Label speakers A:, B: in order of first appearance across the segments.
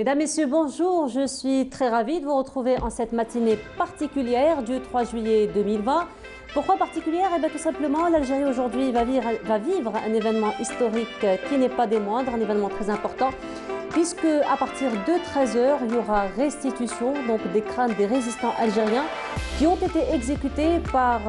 A: Mesdames, Messieurs, bonjour. Je suis très ravie de vous retrouver en cette matinée particulière du 3 juillet 2020. Pourquoi particulière? Eh bien, tout simplement, l'Algérie aujourd'hui va vivre un événement historique qui n'est pas des moindres, un événement très important, puisque à partir de 13 heures, il y aura restitution donc des crânes des résistants algériens qui ont été exécutés par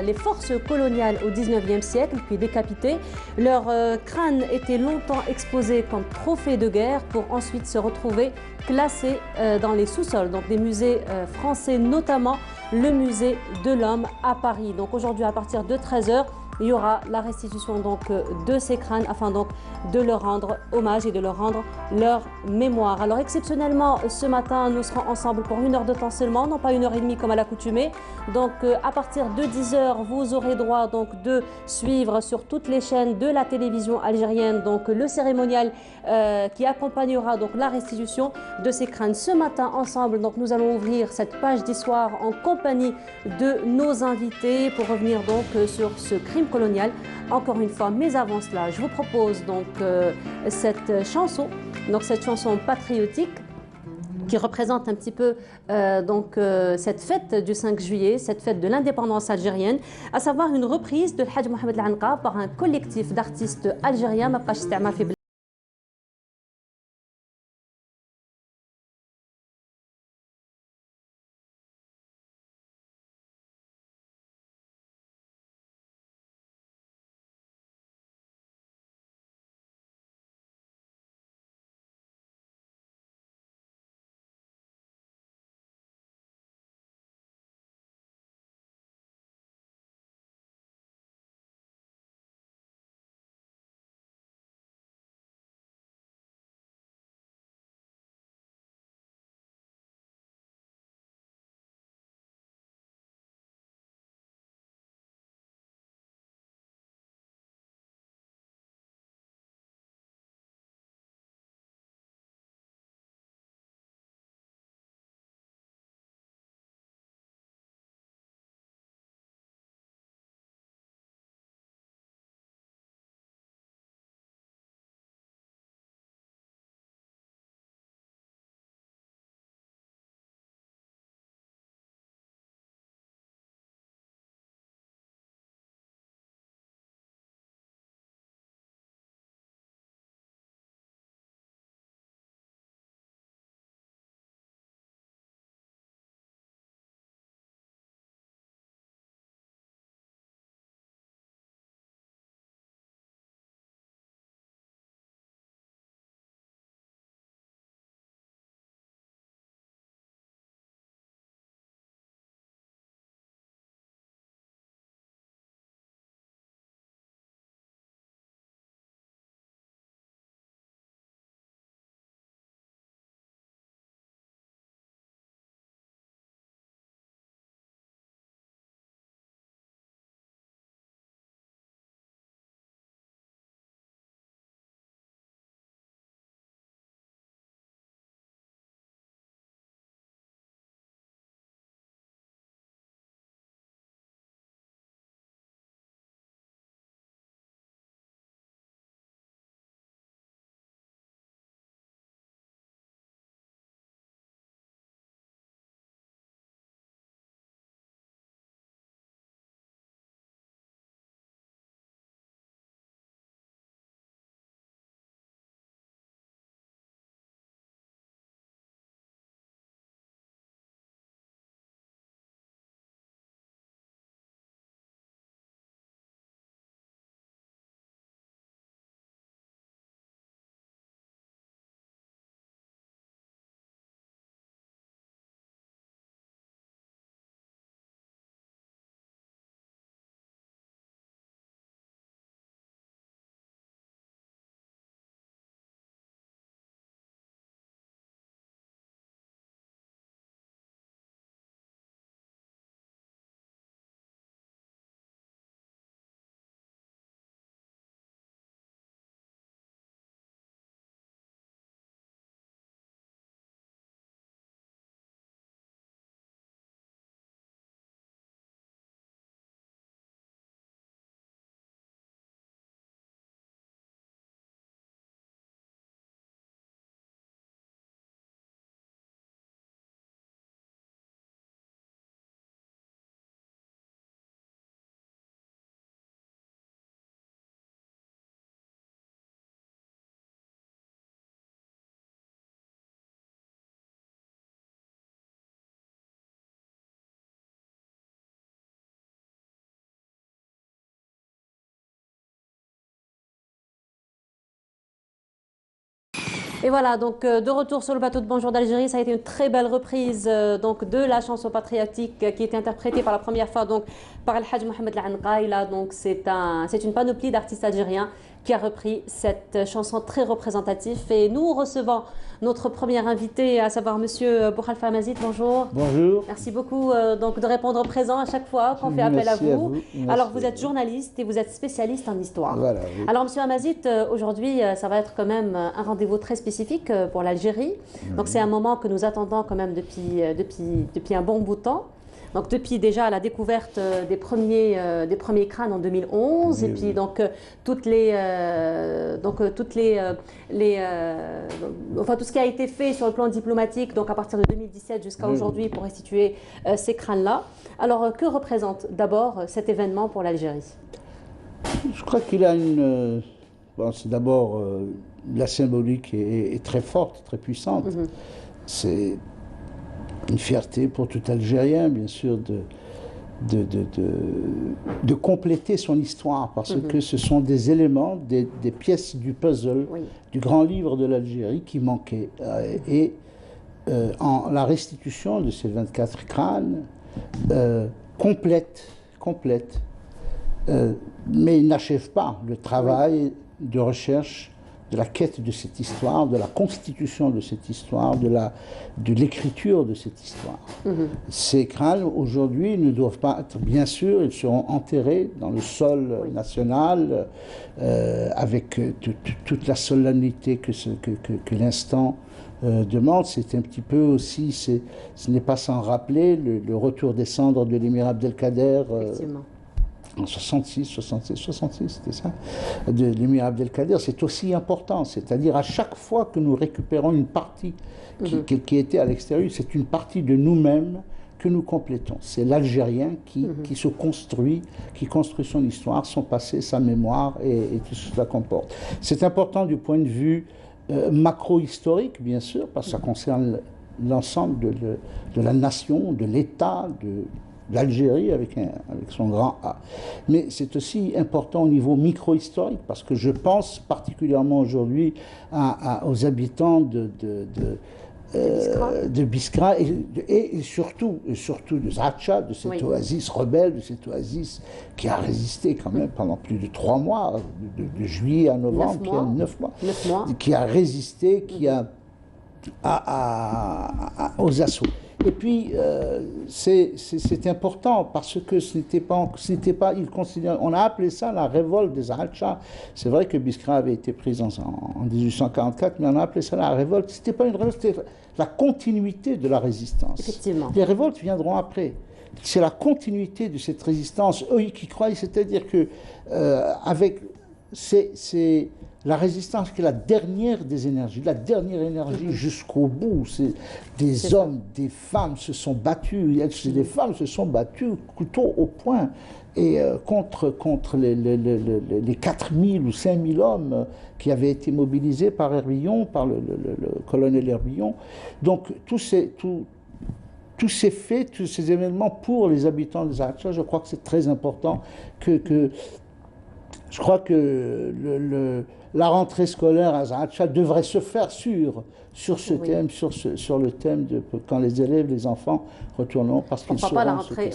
A: les forces coloniales au 19e siècle, puis décapités. Leurs crânes étaient longtemps exposés comme trophées de guerre pour ensuite se retrouver classés dans les sous-sols, donc des musées français, notamment le musée de l'Homme à Paris. Donc aujourd'hui, à partir de 13 heures, il y aura la restitution donc de ces crânes afin donc de leur rendre hommage et de leur rendre leur mémoire. Alors exceptionnellement, ce matin, nous serons ensemble pour 1 heure de temps seulement, non pas 1 heure et demie comme à l'accoutumée. Donc à partir de 10 heures, vous aurez droit donc de suivre sur toutes les chaînes de la télévision algérienne donc le cérémonial qui accompagnera donc la restitution de ces crânes. Ce matin ensemble, donc nous allons ouvrir cette page d'histoire en compagnie de nos invités pour revenir donc sur ce crime colonial. Encore une fois, mais avant cela, je vous propose donc cette chanson patriotique qui représente un petit peu cette fête du 5 juillet, cette fête de l'indépendance algérienne, à savoir une reprise de Hadj Mohamed Al-Anqa par un collectif d'artistes algériens. Et voilà, donc de retour sur le bateau de Bonjour d'Algérie, ça a été une très belle reprise donc de la chanson patriotique qui était interprétée par la première fois donc par El Hadj Mohamed Al-Anqaïla. Donc c'est une panoplie d'artistes algériens qui a repris cette chanson très représentative. Et nous recevons notre premier invité, à savoir Monsieur Boukhalifa Amazit. Bonjour.
B: Bonjour.
A: Merci beaucoup donc de répondre présent à chaque fois qu'on fait appel à vous. Alors vous êtes journaliste et vous êtes spécialiste en histoire.
B: Voilà, oui.
A: Alors Monsieur Amazit, aujourd'hui ça va être quand même un rendez-vous très spécifique pour l'Algérie. Donc c'est un moment que nous attendons quand même depuis un bon bout de temps. Donc depuis déjà la découverte des premiers crânes en 2011
B: Oui,
A: et puis
B: oui.
A: donc tout ce qui a été fait sur le plan diplomatique donc à partir de 2017 jusqu'à
B: Oui,
A: aujourd'hui pour restituer ces crânes-là. Alors que représente d'abord cet événement pour l'Algérie?
B: Je crois qu'il a une... bon, c'est d'abord, la symbolique est très forte, très puissante. C'est une fierté pour tout Algérien, bien sûr, de compléter son histoire, parce que ce sont des éléments, des pièces du puzzle,
A: Oui.
B: du grand livre de l'Algérie qui manquaient. En la restitution de ces 24 crânes complète, mais il n'achève pas le travail de recherche, de la quête de cette histoire, de la constitution de cette histoire, de l'écriture de cette histoire. Ces crânes, aujourd'hui, ne doivent pas être, bien sûr, ils seront enterrés dans le sol national, avec toute la solennité que l'instant demande. C'est un petit peu aussi, ce n'est pas sans rappeler le retour des cendres de l'émir Abdelkader. En 66, c'était ça, de l'émir Abdelkader, c'est aussi important. C'est-à-dire à chaque fois que nous récupérons une partie qui était à l'extérieur, c'est une partie de nous-mêmes que nous complétons. C'est l'Algérien qui se construit, qui construit son histoire, son passé, sa mémoire et tout ce que cela comporte. C'est important du point de vue macro-historique, bien sûr, parce que ça concerne l'ensemble de la nation, de l'État, de l'Algérie avec son grand A. Mais c'est aussi important au niveau micro-historique, parce que je pense particulièrement aujourd'hui aux habitants de Biskra et surtout de Zaatcha, de cette oasis rebelle, de cette oasis qui a résisté quand même pendant plus de 3 mois, de juillet à novembre, 9 mois, qui a résisté, aux assauts. Et puis, c'est important parce que on a appelé ça la révolte des Zaatcha. C'est vrai que Biskra avait été prise en 1844, mais on a appelé ça la révolte. C'était pas une révolte, c'était la continuité de la résistance.
A: Effectivement.
B: Les révoltes viendront après. C'est la continuité de cette résistance. Eux qui croient, c'est-à-dire que c'est la résistance qui est la dernière des énergies, jusqu'au bout. Des hommes, des femmes se sont battus, des femmes se sont battues couteau au poing et contre les 4000 ou 5000 hommes qui avaient été mobilisés par Herbillon, par le colonel Herbillon. Donc tous ces faits, tous ces événements pour les habitants des Zaatcha, je crois que c'est très important je crois que la rentrée scolaire à Zaatcha devrait se faire sur ce thème, sur le thème de quand les élèves, les enfants retourneront parce qu'ils sauront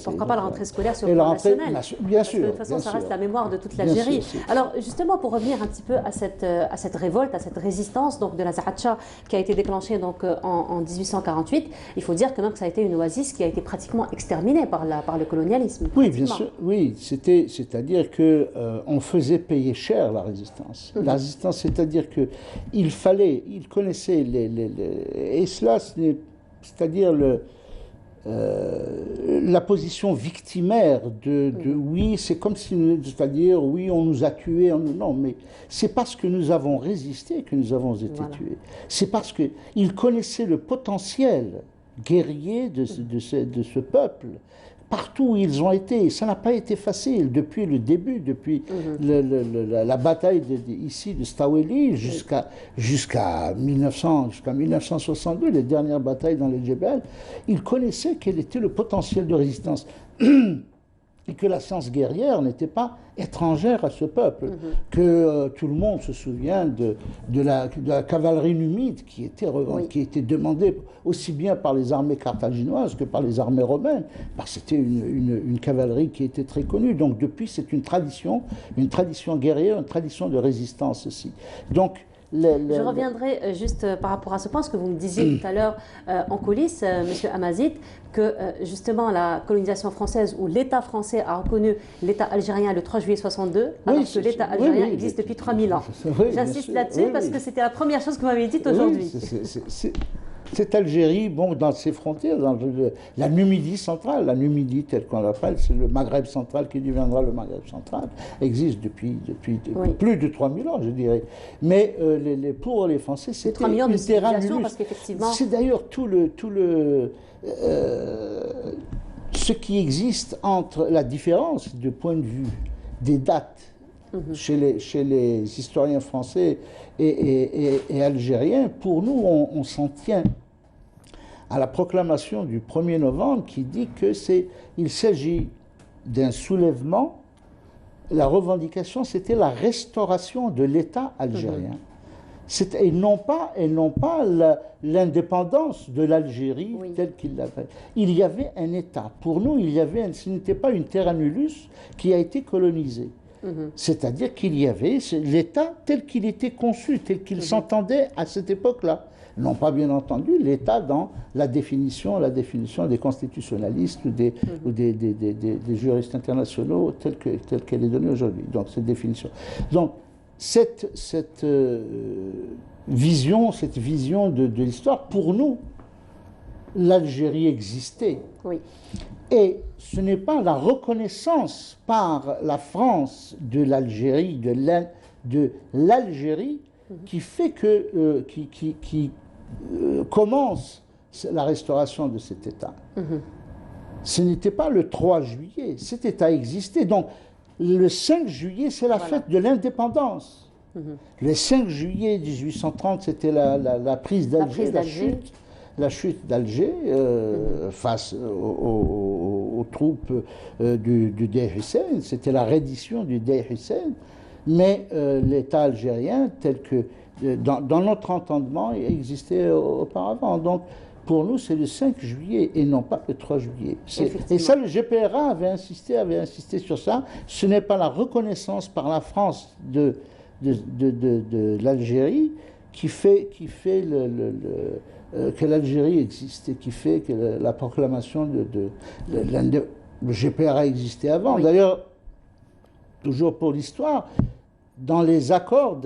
A: pourquoi pas la rentrée scolaire sur le plan national?
B: Bien sûr.
A: De toute façon, ça reste la mémoire de toute l'Algérie. Alors, justement, pour revenir un petit peu à cette révolte, à cette résistance donc, de la Zaatcha qui a été déclenchée donc, en 1848, il faut dire quand même que ça a été une oasis qui a été pratiquement exterminée par le colonialisme.
B: Oui, bien sûr. Oui, c'est-à-dire qu'on faisait payer cher la résistance. La résistance, c'est-à-dire qu'ils connaissaient et cela, c'est-à-dire la position victimaire oui, c'est comme si, c'est-à-dire oui, on nous a tués, non, mais c'est parce que nous avons résisté que nous avons été tués. C'est parce qu'ils connaissaient le potentiel guerrier de ce peuple. Partout où ils ont été, ça n'a pas été facile depuis le début, depuis la bataille ici de Staweli jusqu'à 1962, les dernières batailles dans les Djebel. Ils connaissaient quel était le potentiel de résistance. et que la science guerrière n'était pas étrangère à ce peuple, que tout le monde se souvient de la cavalerie numide qui était demandée aussi bien par les armées carthaginoises que par les armées romaines, parce que c'était une cavalerie qui était très connue. Donc depuis, c'est une tradition guerrière, une tradition de résistance aussi. Donc,
A: je reviendrai juste par rapport à ce point, ce que vous me disiez tout à l'heure en coulisses, Monsieur Amazit, que justement la colonisation française ou l'État français a reconnu l'État algérien le 3 juillet 62, alors que l'État algérien existe depuis 3000 ans. J'insiste là-dessus parce que c'était la première chose que vous m'avez dite aujourd'hui.
B: Cette Algérie, bon, dans ses frontières, dans la Numidie centrale, la Numidie telle qu'on l'appelle, c'est le Maghreb central qui deviendra le Maghreb central, existe depuis plus de 3000 ans, je dirais. Mais pour les Français, c'était une terra nullius. C'est d'ailleurs ce qui existe entre la différence de point de vue des dates chez les historiens français et algériens. Pour nous, on s'en tient à la proclamation du 1er novembre qui dit qu'il s'agit d'un soulèvement. La revendication, c'était la restauration de l'État algérien. Et non pas l'indépendance de l'Algérie telle qu'il l'avait. Il y avait un État. Pour nous, ce n'était pas une terra nullius qui a été colonisée. C'est-à-dire qu'il y avait l'État tel qu'il était conçu, tel qu'il s'entendait à cette époque-là. Non pas, bien entendu, l'État dans la définition des constitutionnalistes ou des juristes internationaux telle qu'elle est donnée aujourd'hui. Donc, cette définition. Donc, cette vision de l'histoire, pour nous, l'Algérie existait.
A: Oui.
B: Et ce n'est pas la reconnaissance par la France de l'Algérie, qui fait qui commence la restauration de cet État. Ce n'était pas le 3 juillet, cet État existait. Donc, le 5 juillet, c'est la fête de l'indépendance. Le 5 juillet 1830, c'était la prise d'Alger, la chute d'Alger face aux troupes du Dey Hussein. C'était la reddition du Dey Hussein. Mais l'État algérien, tel que dans notre entendement, existait auparavant. Donc, pour nous, c'est le 5 juillet et non pas le 3 juillet. Et ça, le GPRA avait insisté sur ça. Ce n'est pas la reconnaissance par la France de l'Algérie qui fait que l'Algérie existe et qui fait que la proclamation le GPRA existait avant. Oui. D'ailleurs, toujours pour l'histoire, dans les accords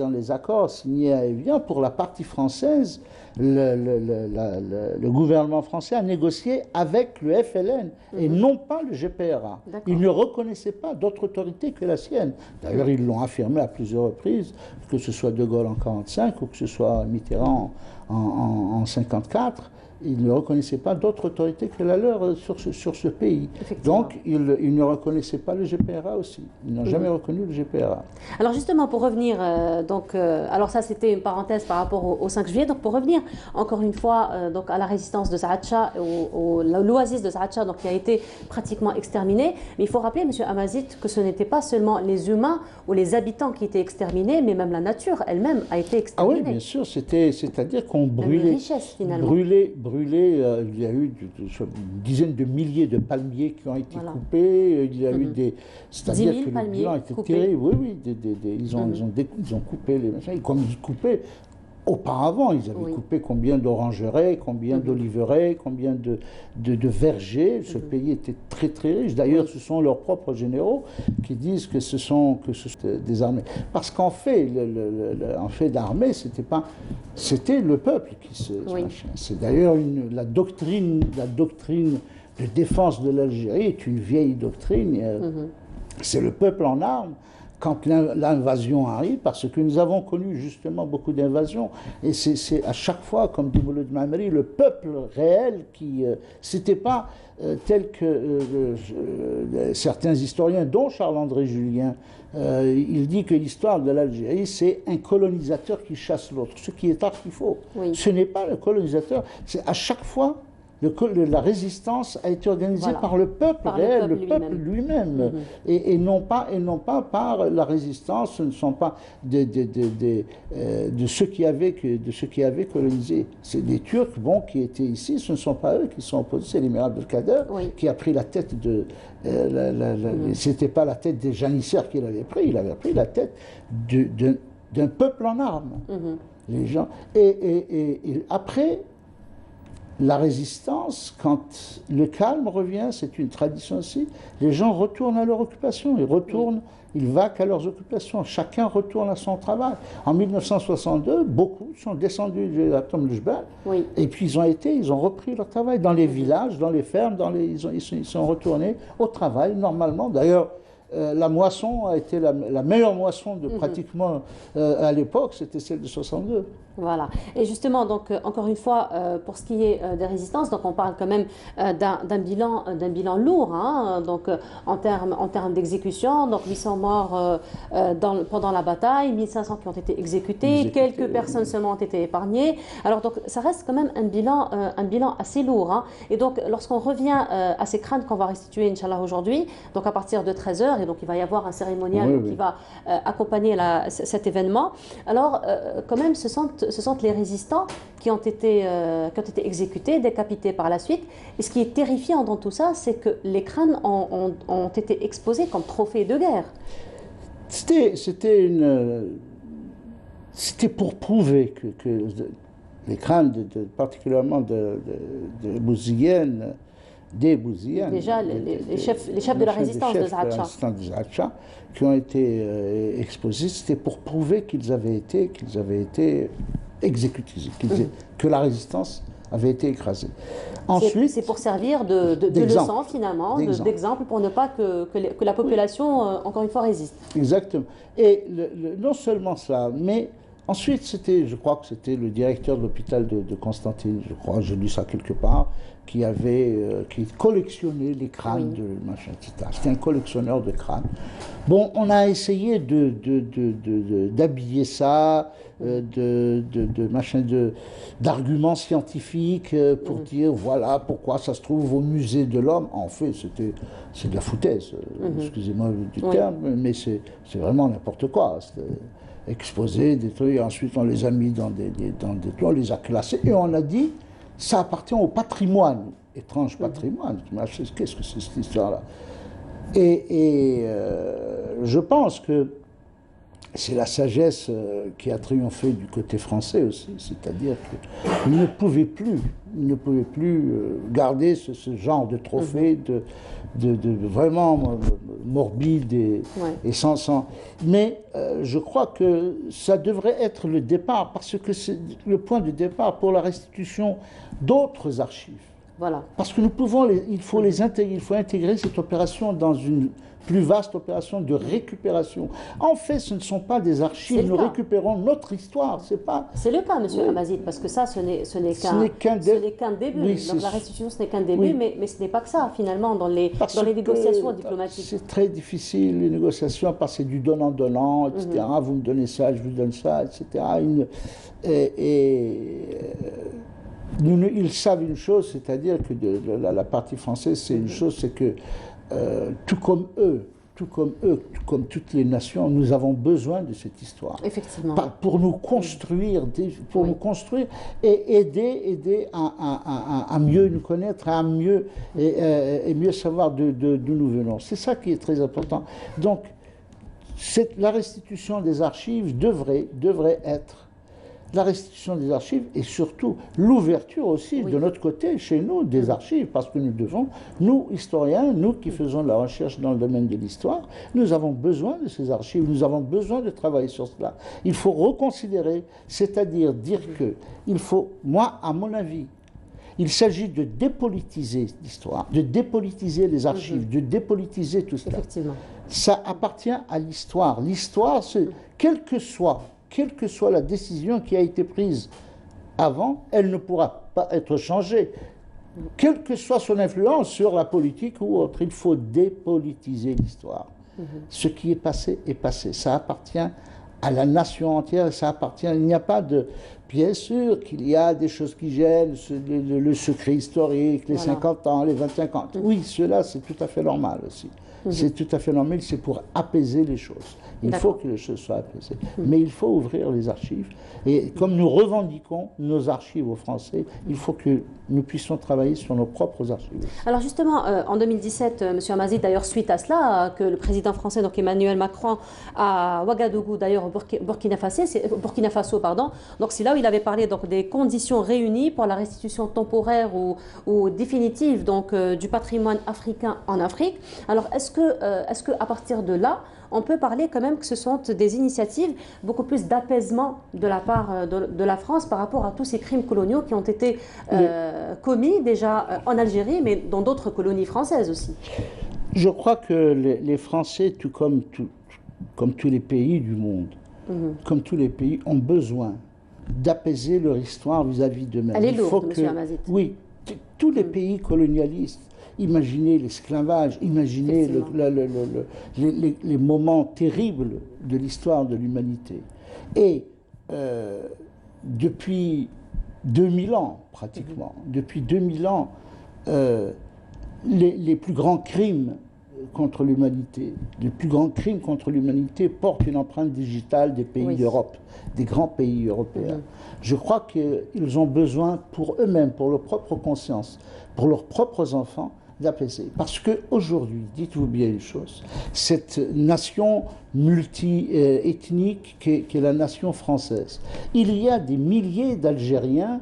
B: signés à Évian, pour la partie française, le gouvernement français a négocié avec le FLN et non pas le GPRA. Il ne reconnaissait pas d'autre autorité que la sienne. D'ailleurs, ils l'ont affirmé à plusieurs reprises, que ce soit De Gaulle en 1945 ou que ce soit Mitterrand en 1954. Ils ne reconnaissaient pas d'autre autorité que la leur sur ce pays. Donc, ils ne reconnaissaient pas le GPRA aussi. Ils n'ont jamais reconnu le GPRA.
A: Alors justement, pour revenir, alors ça c'était une parenthèse par rapport au 5 juillet, donc pour revenir encore une fois donc à la résistance de Saad Shah, l'oasis de Saad Shah, donc qui a été pratiquement exterminée. Mais il faut rappeler, Monsieur Amazit, que ce n'était pas seulement les humains ou les habitants qui étaient exterminés, mais même la nature elle-même a été exterminée.
B: Ah oui, bien sûr, c'est-à-dire qu'on brûlait, il y a eu une dizaine de milliers de palmiers qui ont été coupés, il y a eu c'est-à-dire que le bilan était terrible. Oui, ils ont coupé les machins, comme ils coupaient auparavant, ils avaient coupé combien d'orangeraies, combien d'oliveraies, combien de vergers. Ce pays était très très riche. D'ailleurs, ce sont leurs propres généraux qui disent que ce sont des armées. Parce qu'en fait, en fait d'armée, c'était le peuple qui se... C'est d'ailleurs la doctrine de défense de l'Algérie est une vieille doctrine. C'est le peuple en armes quand l'invasion arrive, parce que nous avons connu justement beaucoup d'invasions, et c'est à chaque fois, comme dit Mouloud Mamri, le peuple réel qui... c'était pas tel que certains historiens, dont Charles-André Julien, il dit que l'histoire de l'Algérie, c'est un colonisateur qui chasse l'autre, ce qui est archi faux. Ce n'est pas le colonisateur, c'est à chaque fois la résistance a été organisée
A: Voilà.
B: par le peuple
A: Par
B: réel,
A: le peuple
B: lui-même. Et non pas par la résistance, ce ne sont pas de ceux qui avaient colonisé. C'est des Turcs qui étaient ici, ce ne sont pas eux qui sont opposés, c'est l'émir Abdelkader qui a pris la tête de... C'était pas la tête des janissaires qu'il avait pris, il avait pris la tête d'un peuple en armes. Les gens. Et après, la résistance, quand le calme revient, c'est une tradition aussi, les gens retournent à leur occupation, ils vaquent à leurs occupations, chacun retourne à son travail. En 1962, beaucoup sont descendus de la tombe de Jebel, et puis ils ont repris leur travail dans les villages, dans les fermes, ils sont retournés au travail normalement. D'ailleurs, la moisson a été la meilleure moisson de pratiquement à l'époque, c'était celle de 62.
A: Voilà. Et justement, donc, encore une fois, pour ce qui est des résistances, donc on parle quand même d'un bilan lourd, hein, donc, en termes d'exécution, donc 800 morts pendant la bataille, 1500 qui ont été exécutés, quelques personnes seulement ont été épargnées. Alors, donc, ça reste quand même un bilan assez lourd. Hein. Et donc, lorsqu'on revient à ces crânes qu'on va restituer, Inch'Allah, aujourd'hui, donc à partir de 13h, et donc il va y avoir un cérémonial qui va accompagner cet événement. Alors, quand même, ce sont les résistants qui ont été exécutés, décapités par la suite. Et ce qui est terrifiant dans tout ça, c'est que les crânes ont été exposés comme trophées de guerre.
B: C'était pour prouver que les crânes, particulièrement des Bouziennes,
A: déjà les chefs de la résistance de
B: Zaatcha, qui ont été exposés, c'était pour prouver qu'ils avaient été exécutés, que la résistance avait été écrasée.
A: Ensuite, c'est pour servir de leçon finalement, d'exemple pour ne pas que la population, encore une fois, résiste.
B: Exactement. Et non seulement ça, mais ensuite, je crois que c'était le directeur de l'hôpital de Constantine, je crois, j'ai lu ça quelque part, qui collectionnait les crânes de machin, etc. C'était un collectionneur de crânes. Bon, on a essayé d'habiller ça, d'arguments scientifiques pour dire voilà pourquoi ça se trouve au musée de l'homme. En fait, c'est de la foutaise, excusez-moi du terme, mais c'est vraiment n'importe quoi. Exposer des trucs, et ensuite on les a mis dans des on les a classés, et on a dit ça appartient au patrimoine. Étrange patrimoine. Qu'est-ce que c'est cette histoire-là? Et je pense que c'est la sagesse qui a triomphé du côté français aussi, c'est-à-dire qu'ils ne pouvaient plus garder ce genre de trophée vraiment morbide et sans. Mais je crois que ça devrait être le départ, parce que c'est le point de départ pour la restitution d'autres archives.
A: Voilà.
B: Parce que il faut intégrer cette opération dans une plus vaste opération de récupération. En fait, ce ne sont pas des archives, nous récupérons notre histoire.
A: C'est le cas, M. Hamazid, parce que ça, ce n'est qu'un début. Donc la restitution, ce n'est qu'un début, mais ce n'est pas que ça, finalement, dans les négociations diplomatiques.
B: C'est très difficile, les négociations, parce que c'est du donnant-donnant, etc. Vous me donnez ça, je vous donne ça, etc. Ils savent une chose, c'est-à-dire que la partie française, c'est une chose, c'est que tout comme toutes les nations, nous avons besoin de cette histoire.
A: Effectivement.
B: Pour nous construire, nous construire et aider à mieux nous connaître, à mieux savoir d'où nous venons. C'est ça qui est très important. Donc, la restitution des archives devrait être la restitution des archives et surtout l'ouverture aussi de notre côté, chez nous, des archives, parce que nous devons, nous, historiens, nous qui faisons de la recherche dans le domaine de l'histoire, nous avons besoin de ces archives, nous avons besoin de travailler sur cela. Il faut reconsidérer, c'est-à-dire dire que il faut, moi, à mon avis, il s'agit de dépolitiser l'histoire, de dépolitiser les archives, de dépolitiser tout cela.
A: Effectivement.
B: Ça appartient à l'histoire. L'histoire, quelle que soit la décision qui a été prise avant, elle ne pourra pas être changée. Quelle que soit son influence sur la politique ou autre, il faut dépolitiser l'histoire. Ce qui est passé est passé. Ça appartient à la nation entière, ça appartient. Il n'y a pas de... Bien sûr qu'il y a des choses qui gênent, le secret historique, les 50 ans, les 25 ans. Oui, cela, c'est tout à fait normal aussi. C'est tout à fait normal, c'est pour apaiser les choses. Il faut que les choses soient apaisées. Mais il faut ouvrir les archives. Et comme nous revendiquons nos archives aux Français, il faut que nous puissions travailler sur nos propres archives.
A: Alors justement, en 2017, M. Amazit, d'ailleurs, suite à cela, que le président français, donc Emmanuel Macron, à Ouagadougou, d'ailleurs au Burkina Faso, pardon, donc c'est là où il avait parlé donc, des conditions réunies pour la restitution temporaire ou définitive donc, du patrimoine africain en Afrique. Alors est-ce que à partir de là, on peut parler quand même que ce sont des initiatives beaucoup plus d'apaisement de la part de la France par rapport à tous ces crimes coloniaux qui ont été commis déjà en Algérie, mais dans d'autres colonies françaises aussi?
B: Je crois que les Français, tout comme tous les pays du monde, comme tous les pays, ont besoin d'apaiser leur histoire vis-à-vis d'eux-mêmes.
A: Elle est lourde, M. Amazit.
B: Oui, tous les pays colonialistes. Imaginez l'esclavage, imaginez les moments terribles de l'histoire de l'humanité. Et depuis 2000 ans, pratiquement, depuis 2000 ans, les plus grands crimes contre l'humanité, portent une empreinte digitale des pays d'Europe, des grands pays européens. Je crois qu'ils ont besoin pour eux-mêmes, pour leur propre conscience, pour leurs propres enfants, d'apaiser. Parce qu'aujourd'hui, dites-vous bien une chose, cette nation multi-ethnique qu'est la nation française, il y a des milliers d'Algériens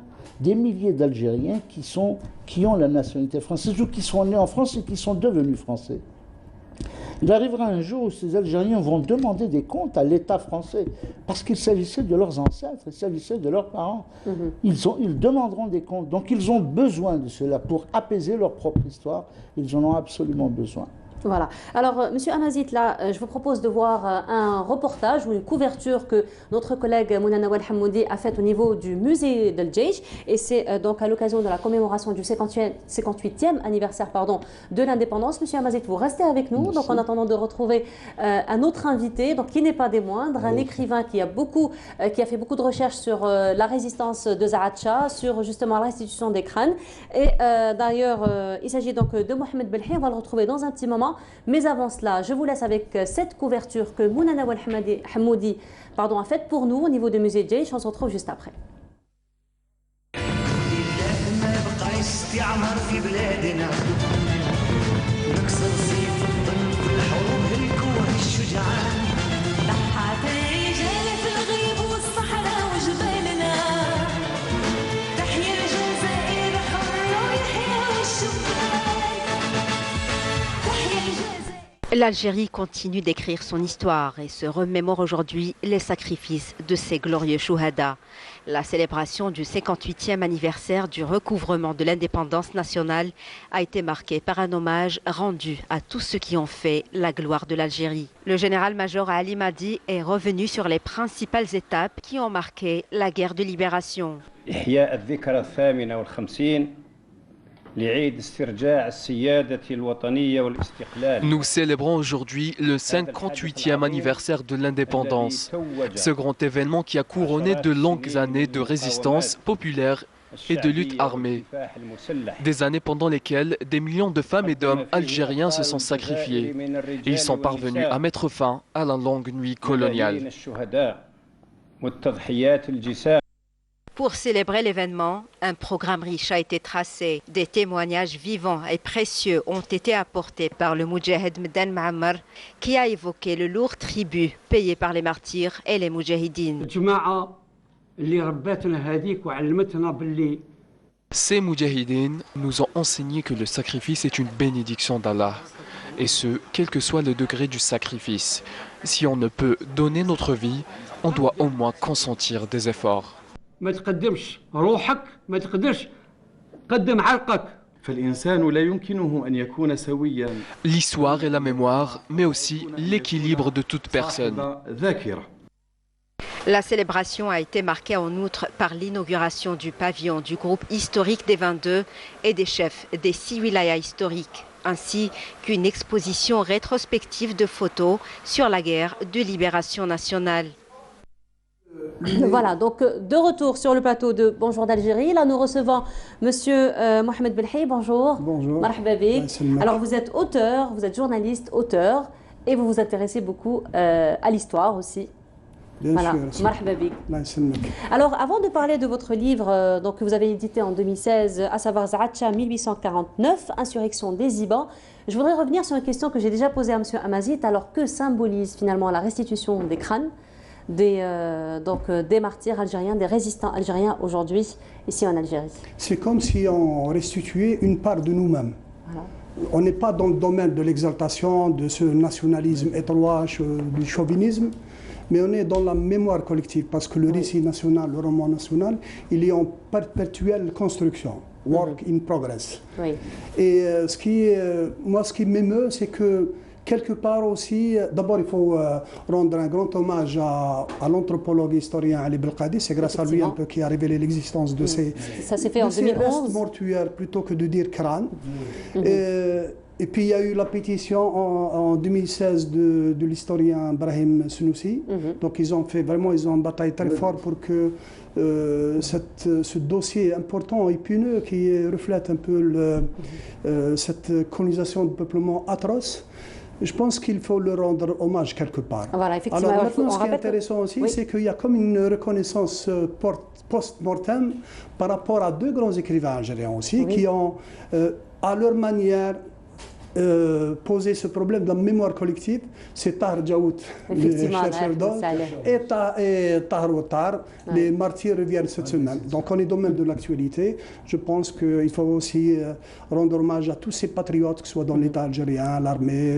B: qui ont la nationalité française ou qui sont nés en France et qui sont devenus français. Il arrivera un jour où ces Algériens vont demander des comptes à l'État français parce qu'il s'agissait de leurs ancêtres, il s'agissait de leurs parents. Ils demanderont des comptes. Donc ils ont besoin de cela pour apaiser leur propre histoire. Ils en ont absolument besoin.
A: Voilà. Alors, Monsieur Amazit, là, je vous propose de voir un reportage ou une couverture que notre collègue Mouna Nawal Hamoudi a faite au niveau du musée d'El Djeïch. Et c'est donc à l'occasion de la commémoration du 58e anniversaire de l'indépendance. Monsieur Amazit, vous restez avec nous.
B: Merci.
A: Donc, en attendant de retrouver un autre invité, donc, qui n'est pas des moindres, un écrivain qui a fait beaucoup de recherches sur la résistance de Zahrat Shah, sur justement la restitution des crânes. Et d'ailleurs, il s'agit donc de Mohamed Belhi. On va le retrouver dans un petit moment. Mais avant cela, je vous laisse avec cette couverture que Mouna Nawal Hamoudi a faite pour nous au niveau du musée Djeïch. On se retrouve juste après.
C: L'Algérie continue d'écrire son histoire et se remémore aujourd'hui les sacrifices de ses glorieux chouhada. La célébration du 58e anniversaire du recouvrement de l'indépendance nationale a été marquée par un hommage rendu à tous ceux qui ont fait la gloire de l'Algérie. Le général-major Ali Madi est revenu sur les principales étapes qui ont marqué la guerre de libération.
D: Nous célébrons aujourd'hui le 58e anniversaire de l'indépendance. Ce grand événement qui a couronné de longues années de résistance populaire et de lutte armée. Des années pendant lesquelles des millions de femmes et d'hommes algériens se sont sacrifiés. Et ils sont parvenus à mettre fin à la longue nuit coloniale.
C: Pour célébrer l'événement, un programme riche a été tracé. Des témoignages vivants et précieux ont été apportés par le Moudjahed Mdan Ma'ammar qui a évoqué le lourd tribut payé par les martyrs et les Moudjahidines.
D: Ces Moudjahidines nous ont enseigné que le sacrifice est une bénédiction d'Allah. Et ce, quel que soit le degré du sacrifice. Si on ne peut donner notre vie, on doit au moins consentir des efforts. L'histoire et la mémoire, mais aussi l'équilibre de toute personne.
C: La célébration a été marquée en outre par l'inauguration du pavillon du groupe historique des 22 et des chefs des 6 wilayas historiques, ainsi qu'une exposition rétrospective de photos sur la guerre de libération nationale.
A: Voilà, donc de retour sur le plateau de Bonjour d'Algérie. Là, nous recevons Monsieur Mohamed Belhi. Bonjour.
E: Bonjour.
A: Marhaba bik. Alors, vous êtes auteur, vous êtes journaliste, auteur, et vous vous intéressez beaucoup à l'histoire aussi.
E: Bien
A: voilà.
E: sûr.
A: Marhaba bik. Alors, avant de parler de votre livre donc, que vous avez édité en 2016, à savoir Zaatcha 1849, Insurrection des Ibans, je voudrais revenir sur une question que j'ai déjà posée à Monsieur Amazit. Alors, que symbolise finalement la restitution des crânes des martyrs algériens, des résistants algériens aujourd'hui, ici en Algérie?
E: C'est comme si on restituait une part de nous-mêmes. Voilà. On n'est pas dans le domaine de l'exaltation, de ce nationalisme étroit, du chauvinisme, mais on est dans la mémoire collective, parce que le récit national, le roman national, il est en perpétuelle construction, work in progress. Oui. Et ce qui m'émeut, c'est que quelque part aussi, d'abord il faut rendre un grand hommage à l'anthropologue historien Ali Belkadi. C'est grâce à lui un peu qui a révélé l'existence de ces restes mortuaires plutôt que de dire crâne. Et puis il y a eu la pétition en 2016 de l'historien Brahim Senoussi. Donc ils ont bataillé très fort pour que ce dossier important, épineux, qui reflète un peu cette colonisation de peuplement atroce, je pense qu'il faut le rendre hommage quelque part.
A: Voilà, effectivement.
E: Alors maintenant, ce qui est intéressant aussi, c'est qu'il y a comme une reconnaissance post-mortem par rapport à deux grands écrivains algériens aussi, qui ont, à leur manière, poser ce problème de la mémoire collective. C'est Tahar Djaout, le chercheur d'or, et Tahar Ouattara, les martyrs reviennent cette semaine. Donc on est dans le domaine de l'actualité. Je pense qu'il faut aussi rendre hommage à tous ces patriotes, que ce soit dans l'État algérien, l'armée,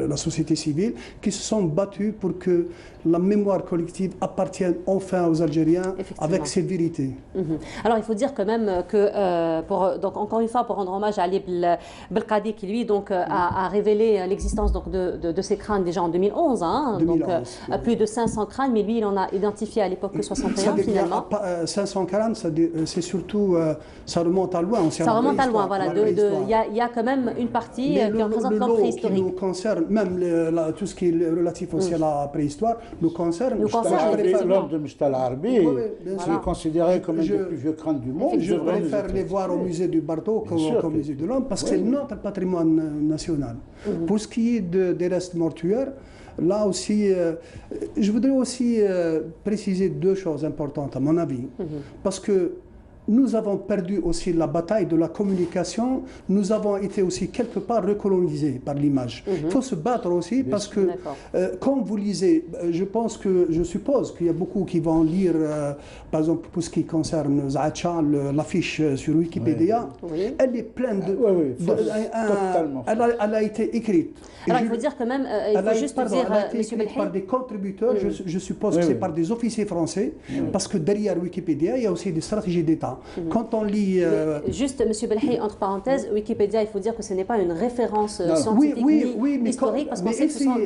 E: la société civile, qui se sont battus pour que la mémoire collective appartienne enfin aux Algériens avec cette vérité.
A: Alors il faut dire quand même que, donc encore une fois, pour rendre hommage à Ali Belkadi, qui lui donc a révélé l'existence de ces crânes déjà en 2011, hein, 2011 donc plus de 500 crânes, mais lui il en a identifié à l'époque que 61 finalement.
E: 500 crânes, c'est surtout, ça remonte à loin.
A: Ça remonte à loin, voilà. Il y a quand même une partie qui représente l'homme préhistorique.
E: Qui nous concerne, même tout ce qui est relatif aussi à la préhistoire, nous concerne.
B: L'homme de Mouchtal Arbi, qui est considéré comme un des plus vieux crânes du monde.
E: Je préfère les voir au musée du Bardo qu'au musée de l'homme, parce que c'est notre patrimoine national. Pour ce qui est des restes mortuaires, là aussi, je voudrais aussi préciser deux choses importantes à mon avis, parce que nous avons perdu aussi la bataille de la communication, nous avons été aussi quelque part recolonisés par l'image. Il faut se battre aussi parce que quand vous lisez, je suppose qu'il y a beaucoup qui vont lire, par exemple pour ce qui concerne Zaatcha, l'affiche sur Wikipédia, elle est pleine de... Elle a été écrite.
A: Alors il faut dire quand même, il faut juste dire,
E: elle a été écrite par des contributeurs, je suppose que c'est par des officiers français, parce que derrière Wikipédia, il y a aussi des stratégies d'État. Quand on lit...
A: Juste, M. Belhi, entre parenthèses, Wikipédia, il faut dire que ce n'est pas une référence scientifique ni historique, parce qu'on sait que ce sont...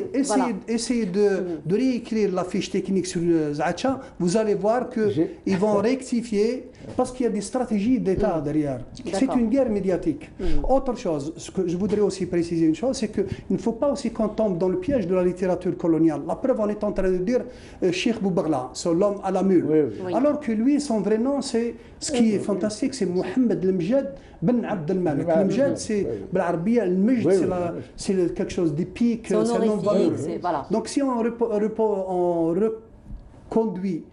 E: Essayez de réécrire la fiche technique sur Zaatcha, vous allez voir qu'ils vont rectifier, parce qu'il y a des stratégies d'État derrière. C'est une guerre médiatique. Autre chose, ce que je voudrais aussi préciser une chose, c'est qu'il ne faut pas aussi qu'on tombe dans le piège de la littérature coloniale. La preuve, on est en train de dire Cheikh Boubarla, c'est l'homme à la mule. Alors que lui, son vrai nom, c'est... Ce qui est fantastique, c'est Mohamed El-Mjad Ben Abd El-Malik. El-Mjad, c'est l'Arabie, El-Majd, c'est quelque chose d'épique, c'est un nom valeureux. Donc si on reconduit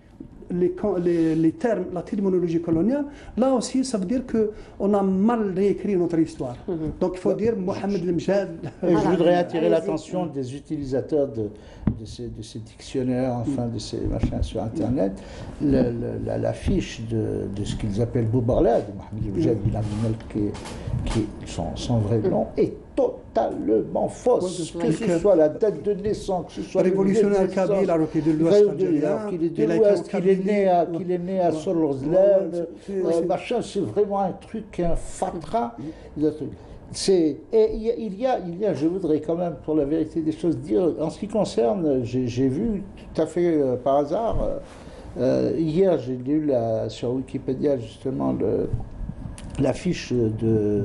E: les termes, la terminologie coloniale, là aussi, ça veut dire qu'on a mal réécrit notre histoire. Donc il faut dire Mohamed El-Mjad.
B: Je voudrais attirer l'attention des utilisateurs de ces dictionnaires, enfin de ces machins sur Internet. La fiche de ce qu'ils appellent Boubarla, de Mohamed El-Mjad bin Abdelmalek, qui est son vrai nom, est totalement fausse, que ce soit la date de naissance, que ce soit
E: révolutionnaire kabyle, alors qu'il est de l'Ouest algérien,
B: qu'il est né à Sorozlev, machin, c'est vraiment un truc, un fatras. Et il y a, je voudrais quand même, pour la vérité des choses, dire, en ce qui concerne, j'ai vu tout à fait par hasard, hier j'ai lu sur Wikipédia justement la fiche de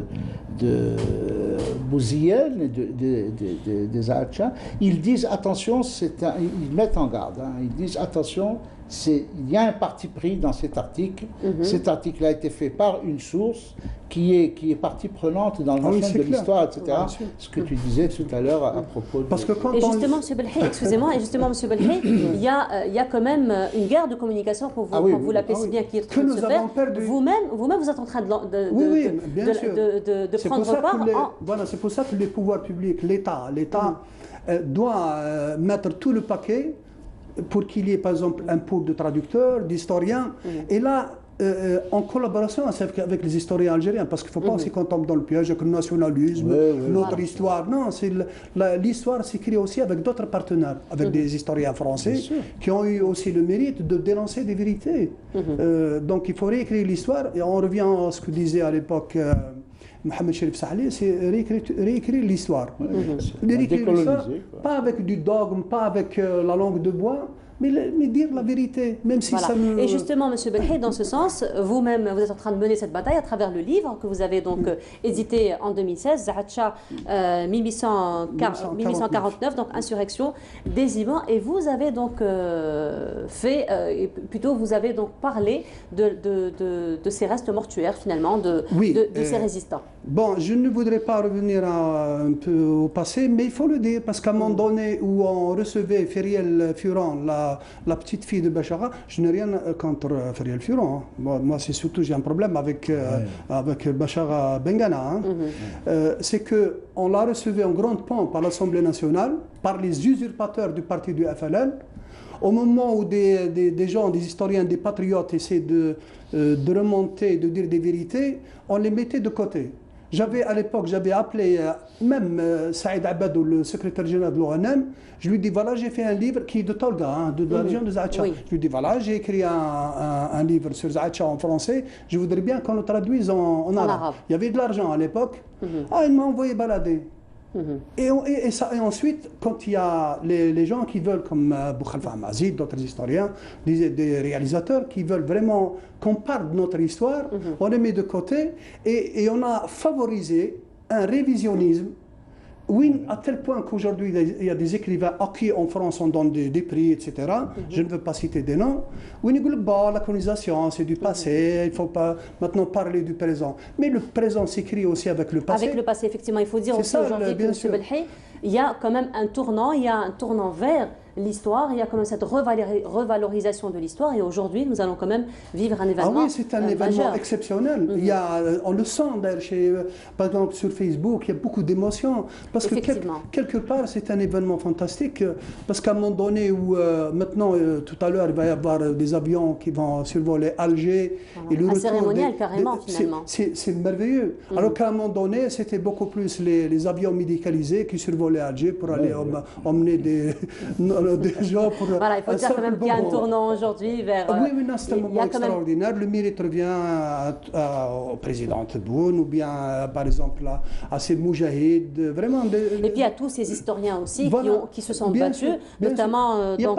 B: Bouzienne et des Zaatcha. Ils disent attention, ils mettent en garde, ils disent attention, Il y a un parti pris dans cet article. Cet article a été fait par une source qui est partie prenante dans le notion de l'histoire, etc. Ce que tu disais tout à l'heure à propos de...
E: Parce que quand
A: et justement, M. Belhi, excusez-moi, et justement, M. Belhi, il y a quand même une guerre de communication, pour vous, quand vous l'appelez si bien, qui est en train de se faire. Vous-même, vous êtes en train de prendre part.
E: Voilà, c'est pour ça que les pouvoirs publics, l'État doit mettre tout le paquet pour qu'il y ait par exemple un pool de traducteurs, d'historiens, et là, en collaboration avec les historiens algériens, parce qu'il ne faut pas aussi qu'on tombe dans le piège avec le nationalisme, notre histoire. Non, l'histoire s'écrit aussi avec d'autres partenaires, avec des historiens français qui ont eu aussi le mérite de dénoncer des vérités. Donc il faut réécrire l'histoire, et on revient à ce que disait à l'époque Mohamed Cherif Sahlih, c'est réécrire l'histoire. Réécrire l'histoire, pas avec du dogme, pas avec la langue de bois, mais dire la vérité, même si ça me...
A: Et justement, M. Belhi, dans ce sens, vous-même, vous êtes en train de mener cette bataille à travers le livre que vous avez donc édité en 2016, Zahatcha 1849, donc Insurrection des Imams, et vous avez donc vous avez donc parlé de ces restes mortuaires finalement, de ces résistants.
E: Bon, je ne voudrais pas revenir un peu au passé, mais il faut le dire, parce qu'à un moment donné où on recevait Feriel Furan, la petite fille de Bachara, je n'ai rien contre Feriel Furan. Hein. Moi, c'est surtout, j'ai un problème avec Bachara Bengana. Hein. C'est qu'on l'a recevait en grande pompe à l'Assemblée nationale par les usurpateurs du parti du FLN. Au moment où des gens, des historiens, des patriotes essaient de remonter, de dire des vérités, on les mettait de côté. À l'époque, j'avais appelé même Saïd Abadou, le secrétaire général de l'ONM. Je lui dis, voilà, j'ai fait un livre qui est de Tolga, hein, de la région de Zahatcha. Je lui dis, voilà, j'ai écrit un livre sur Zahatcha en français. Je voudrais bien qu'on le traduise en arabe. Il y avait de l'argent à l'époque. Il m'a envoyé balader. Et ensuite, quand il y a les gens qui veulent, comme Boukhalifa Amazid, d'autres historiens, des réalisateurs qui veulent vraiment qu'on parle de notre histoire, on les met de côté et on a favorisé un révisionnisme. Oui, à tel point qu'aujourd'hui, il y a des écrivains à qui en France on donne des prix, etc. Je ne veux pas citer des noms. Oui, ils disent la colonisation, c'est du passé, il ne faut pas maintenant parler du présent. Mais le présent s'écrit aussi avec le passé.
A: Avec le passé, effectivement. Il faut dire aussi aujourd'hui que M. Belhi, il y a quand même un tournant, vers l'histoire, il y a quand même cette revalorisation de l'histoire, et aujourd'hui, nous allons quand même vivre un événement
E: oui, c'est un événement exceptionnel. Il y a, on le sent d'ailleurs, par exemple sur Facebook, il y a beaucoup d'émotions, parce que quelque part, c'est un événement fantastique, parce qu'à un moment donné où, maintenant, tout à l'heure, il va y avoir des avions qui vont survoler Alger, et le
A: un cérémonial carrément, finalement.
E: C'est merveilleux. Alors qu'à un moment donné, c'était beaucoup plus les avions médicalisés qui survolaient Alger pour aller emmener des gens pour...
A: Voilà, il faut dire quand même qu'il y a un tournant aujourd'hui vers...
E: Oui, non, c'est un moment extraordinaire. Le mérite revient au président Tebboune, ou bien, par exemple, à ces moujahid, vraiment...
A: Et puis à tous ces historiens aussi qui se sont battus, notamment...
E: Il n'y a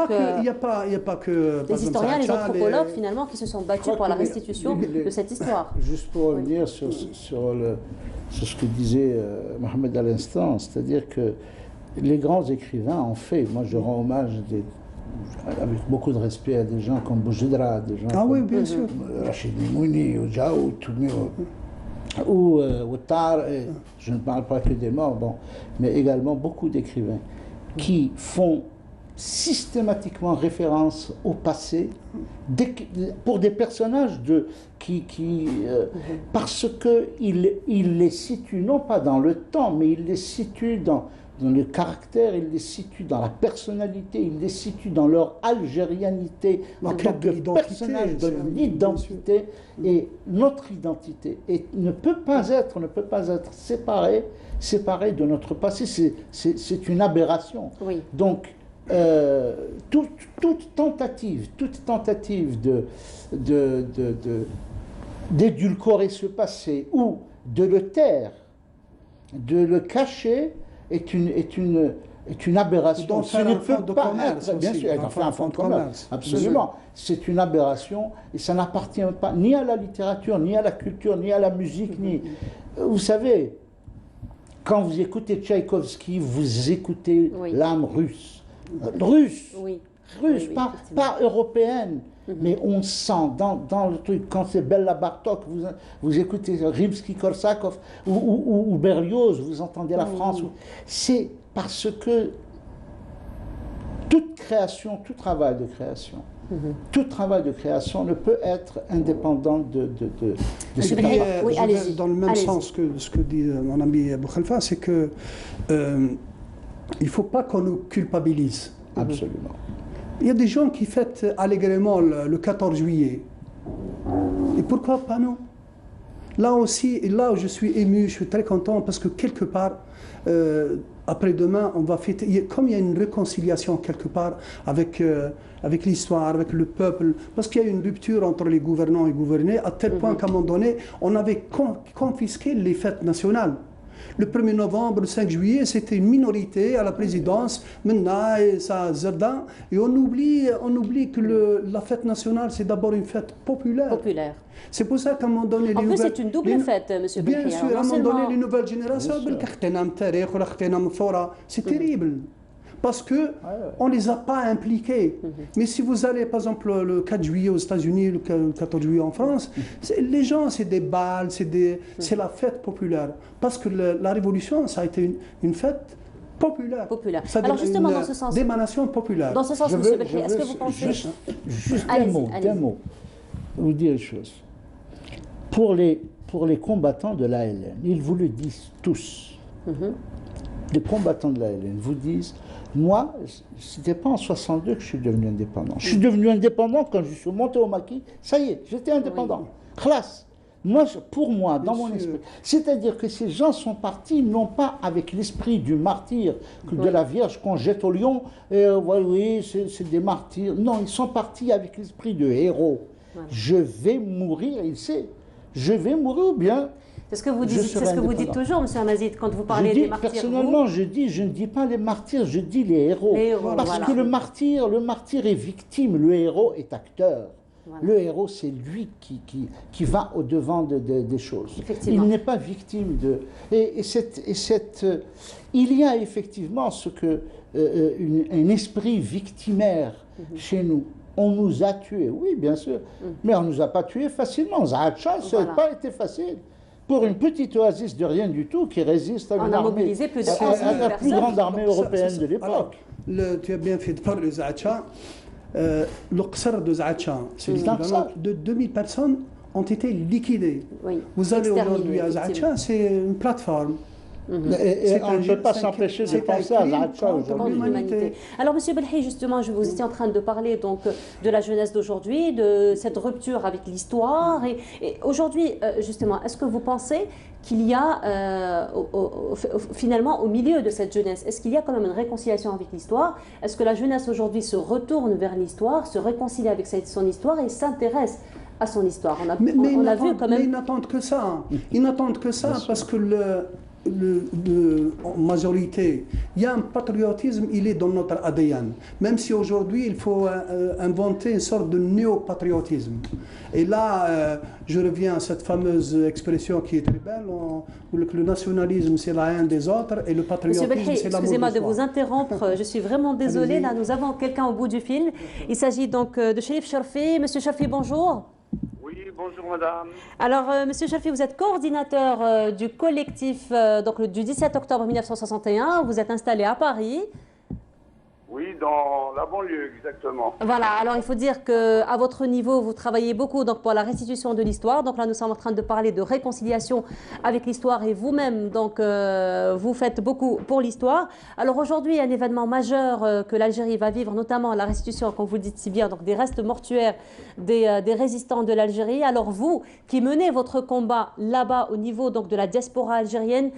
E: pas que...
A: Les historiens, les anthropologues, finalement, qui se sont battus pour la restitution de cette histoire.
B: Juste pour revenir sur ce que disait Mohamed à l'instant, c'est-à-dire que les grands écrivains ont fait. Moi, je rends hommage avec beaucoup de respect à des gens comme Boujedra, des gens comme
E: bien sûr.
B: Rachid Mouni, ou Jaout, ou Tar, je ne parle pas que des morts, mais également beaucoup d'écrivains qui font systématiquement référence au passé pour des personnages parce qu'ils les situent non pas dans le temps, mais ils les situent dans le caractère, ils les situent dans la personnalité, ils les situent dans leur algérianité, en tant que personnage de l'identité. Et notre identité ne peut pas être séparée de notre passé. C'est une aberration.
A: Oui.
B: Donc, toute tentative d'édulcorer ce passé ou de le taire, de le cacher, est une aberration.
E: Ce ne peut pas être,
B: bien sûr, un fonds de commerce, absolument. C'est une aberration et ça n'appartient pas ni à la littérature, ni à la culture, ni à la musique, ni... Vous savez, quand vous écoutez Tchaïkovski, vous écoutez l'âme russe.
A: Oui.
B: russe,
A: Oui,
B: pas européenne. Mais on sent dans le truc, quand c'est Bella Bartok, vous écoutez Rimsky-Korsakov ou Berlioz, vous entendez la France. C'est parce que toute création, tout travail de création, tout travail de création ne peut être indépendant de
E: Je
B: cette
E: vais dans le même sens que ce que dit mon ami Abou Khalfa, c'est que il ne faut pas qu'on nous culpabilise.
B: Absolument.
E: Il y a des gens qui fêtent allègrement le 14 juillet. Et pourquoi pas nous? Là aussi, et là où je suis ému, je suis très content parce que quelque part, après-demain, on va fêter, comme il y a une réconciliation quelque part avec l'histoire, avec le peuple, parce qu'il y a une rupture entre les gouvernants et gouvernés, à tel point qu'à un moment donné, on avait confisqué les fêtes nationales. Le 1er novembre, le 5 juillet, c'était une minorité à la présidence, Menna et Zerdan, et on oublie que la fête nationale, c'est d'abord une fête populaire. C'est pour ça qu'à un moment donné...
A: En plus, c'est une double fête, M. Belkhi.
E: Bien sûr, à un moment donné, les nouvelles générations, c'est terrible. Parce qu'on ne les a pas impliqués. Mais si vous allez, par exemple, le 4 juillet aux États-Unis, le 14 juillet en France, les gens, c'est des balles, c'est la fête populaire. Parce que la Révolution, ça a été une fête populaire.
A: Alors justement, dans ce sens...
E: D'émanation populaire.
A: Dans ce sens, M. Belkhi, est-ce que vous pensez...
B: Juste un mot. Vous dire une chose. Pour les combattants de l'ALN, ils vous le disent tous. Les combattants de l'ALN vous disent... Moi, ce n'était pas en 62 que je suis devenu indépendant. Je suis devenu indépendant quand je suis monté au maquis. Ça y est, j'étais indépendant. Classe. Pour moi, dans mon esprit. C'est-à-dire que ces gens sont partis non pas avec l'esprit du martyr, de la Vierge qu'on jette au lion, et oui, c'est des martyrs. Non, ils sont partis avec l'esprit de héros. Je vais mourir, il sait. Je vais mourir ou bien...
A: C'est ce que vous dites toujours, M. Amazid, quand vous parlez des martyrs.
B: Personnellement, je ne dis pas les martyrs, je dis les héros. Parce que le martyr est victime, le héros est acteur. Le héros, c'est lui qui va au-devant des choses. Il n'est pas victime de... il y a effectivement un esprit victimaire chez nous. On nous a tués, oui, bien sûr, mais on ne nous a pas tués facilement. Zaatcha, ça n'a pas été facile. Pour une petite oasis de rien du tout qui résiste à une armée,
A: mobilisé plus de
B: la plus grande armée européenne de l'époque.
E: Tu as bien fait de parler de Zaatcha. Le Qsar de Zaatcha, c'est l'équivalent de 2000 personnes ont été liquidées. Vous allez aujourd'hui à Zaatcha, c'est une plateforme.
B: Et on ne peut pas s'empêcher de penser à Zaatcha aujourd'hui.
A: Alors, M. Belkhi, justement, vous étiez en train de parler donc, de la jeunesse d'aujourd'hui, de cette rupture avec l'histoire. Et aujourd'hui, justement, est-ce que vous pensez qu'il y a, finalement, au milieu de cette jeunesse, est-ce qu'il y a quand même une réconciliation avec l'histoire? Est-ce que la jeunesse aujourd'hui se retourne vers l'histoire, se réconcilie avec son histoire et s'intéresse à son histoire? On a vu quand même...
E: Mais ils n'attendent que ça. Ils n'attendent que ça parce que en majorité, il y a un patriotisme, il est dans notre ADN. Même si aujourd'hui, il faut inventer une sorte de néo-patriotisme. Et là, je reviens à cette fameuse expression qui est très belle, où le nationalisme, c'est la haine des autres, et le patriotisme, c'est l'amour de soi.
A: Excusez-moi de vous interrompre, je suis vraiment désolée. Là, nous avons quelqu'un au bout du fil. Il s'agit donc de Cherif Cherfi. Monsieur Cherfi, bonjour.
F: Oui, bonjour madame.
A: Alors, Monsieur Cherfi, vous êtes coordinateur du collectif du 17 octobre 1961. Vous êtes installé à Paris.
F: Oui, dans la banlieue, exactement.
A: Voilà, alors il faut dire qu'à votre niveau, vous travaillez beaucoup donc, pour la restitution de l'histoire. Donc là, nous sommes en train de parler de réconciliation avec l'histoire et vous-même, donc vous faites beaucoup pour l'histoire. Alors aujourd'hui, un événement majeur que l'Algérie va vivre, notamment la restitution, comme vous le dites si bien, donc des restes mortuaires des résistants de l'Algérie. Alors vous, qui menez votre combat là-bas au niveau donc, de la diaspora algérienne,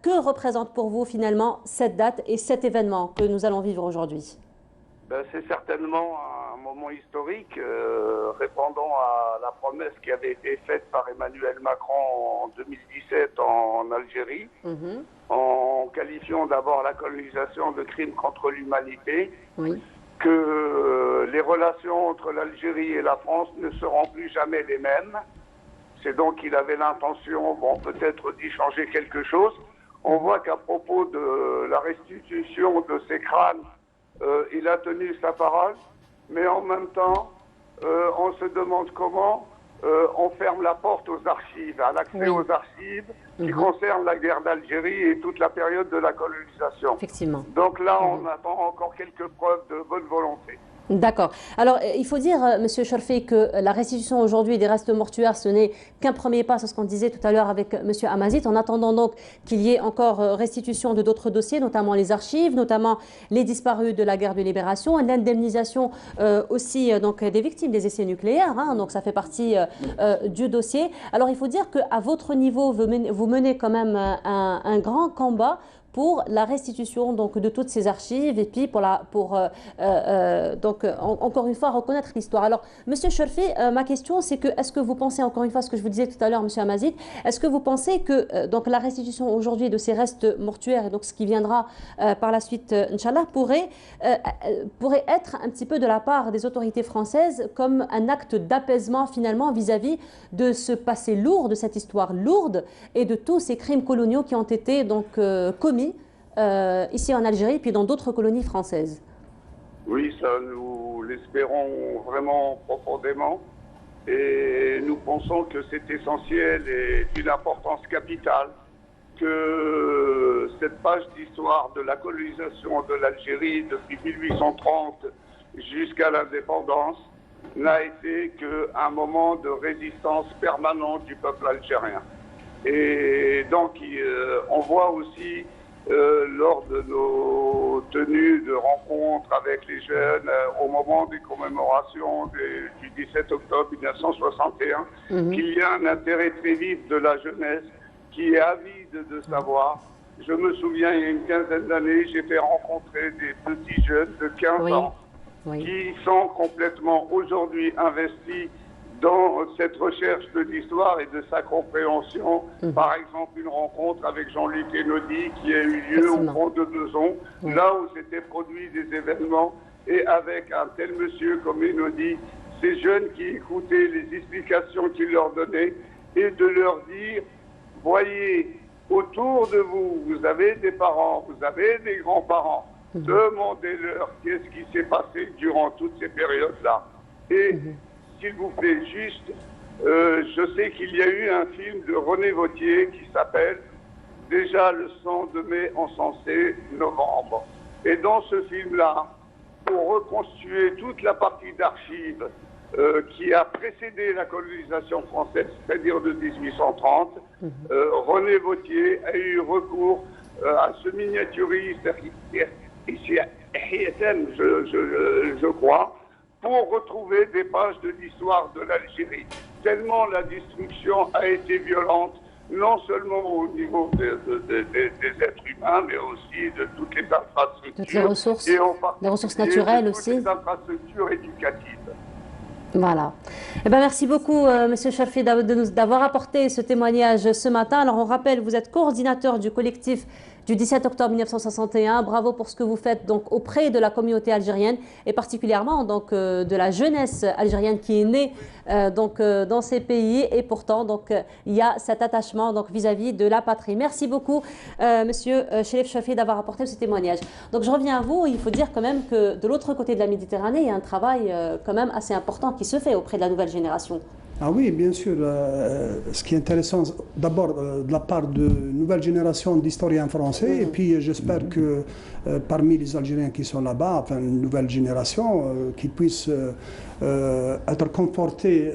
A: que représente pour vous finalement cette date et cet événement que nous allons vivre aujourd'hui?
F: C'est certainement un moment historique répondant à la promesse qui avait été faite par Emmanuel Macron en 2017 en Algérie, en qualifiant d'abord la colonisation de crime contre l'humanité, que les relations entre l'Algérie et la France ne seront plus jamais les mêmes. C'est donc qu'il avait l'intention, peut-être d'y changer quelque chose. On voit qu'à propos de la restitution de ces crânes il a tenu sa parole, mais en même temps, on se demande comment on ferme la porte aux archives, à l'accès aux archives qui concernent la guerre d'Algérie et toute la période de la colonisation.
A: Effectivement.
F: Donc là, on attend encore quelques preuves de bonne volonté.
A: D'accord. Alors, il faut dire, Monsieur Chorfi, que la restitution aujourd'hui des restes mortuaires, ce n'est qu'un premier pas, c'est ce qu'on disait tout à l'heure avec Monsieur Amazit, en attendant donc qu'il y ait encore restitution de d'autres dossiers, notamment les archives, notamment les disparus de la guerre de libération, l'indemnisation aussi donc, des victimes des essais nucléaires, hein, donc ça fait partie du dossier. Alors, il faut dire qu'à votre niveau, vous menez quand même un grand combat pour la restitution donc, de toutes ces archives et puis donc, encore une fois reconnaître l'histoire. Alors, Monsieur Chorfi, ma question c'est que est-ce que vous pensez, encore une fois ce que je vous disais tout à l'heure, Monsieur Amazit, est-ce que vous pensez que donc, la restitution aujourd'hui de ces restes mortuaires et donc ce qui viendra par la suite, Inch'Allah, pourrait être un petit peu de la part des autorités françaises comme un acte d'apaisement finalement vis-à-vis de ce passé lourd, de cette histoire lourde et de tous ces crimes coloniaux qui ont été donc commis ici en Algérie, puis dans d'autres colonies françaises?
F: Oui, ça nous l'espérons vraiment profondément et nous pensons que c'est essentiel et d'une importance capitale que cette page d'histoire de la colonisation de l'Algérie depuis 1830 jusqu'à l'indépendance n'a été qu'un moment de résistance permanente du peuple algérien. Et donc on voit aussi lors de nos tenues de rencontres avec les jeunes au moment des commémorations du 17 octobre 1961, qu'il y a un intérêt très vif de la jeunesse qui est avide de savoir. Je me souviens, il y a une quinzaine d'années, j'ai fait rencontrer des petits jeunes de 15 ans qui sont complètement aujourd'hui investis dans cette recherche de l'histoire et de sa compréhension. Par exemple, une rencontre avec Jean-Luc Einaudi qui a eu lieu au pont de Besançon, là où s'étaient produits des événements, et avec un tel monsieur comme Einaudi, ces jeunes qui écoutaient les explications qu'il leur donnait, et de leur dire, voyez, autour de vous, vous avez des parents, vous avez des grands-parents, demandez-leur qu'est-ce qui s'est passé durant toutes ces périodes-là. Et s'il vous plaît, juste, je sais qu'il y a eu un film de René Vauthier qui s'appelle « Déjà le sang de mai encensé, novembre ». Et dans ce film-là, pour reconstituer toute la partie d'archives qui a précédé la colonisation française, c'est-à-dire de 1830, René Vauthier a eu recours à ce miniaturiste, ici à je crois, pour retrouver des pages de l'histoire de l'Algérie. Tellement la destruction a été violente, non seulement au niveau des êtres humains, mais aussi de toutes les infrastructures.
A: Toutes les ressources,
F: et
A: les ressources naturelles aussi.
F: Toutes les infrastructures éducatives.
A: Voilà. Eh ben, merci beaucoup, Monsieur Chorfi, d'avoir apporté ce témoignage ce matin. Alors, on rappelle, vous êtes coordinateur du collectif du 17 octobre 1961. Bravo pour ce que vous faites donc auprès de la communauté algérienne et particulièrement donc de la jeunesse algérienne qui est née dans ces pays, et pourtant donc il y a cet attachement donc vis-à-vis de la patrie. Merci beaucoup, Monsieur Chérif Chorfi, d'avoir apporté ce témoignage. Donc je reviens à vous. Il faut dire quand même que de l'autre côté de la Méditerranée, il y a un travail quand même assez important qui se fait auprès de la nouvelle génération.
E: Ah oui, bien sûr. Ce qui est intéressant, d'abord de la part de nouvelle génération d'historiens français, et puis j'espère que parmi les Algériens qui sont là-bas, enfin une nouvelle génération, qui puissent être confortés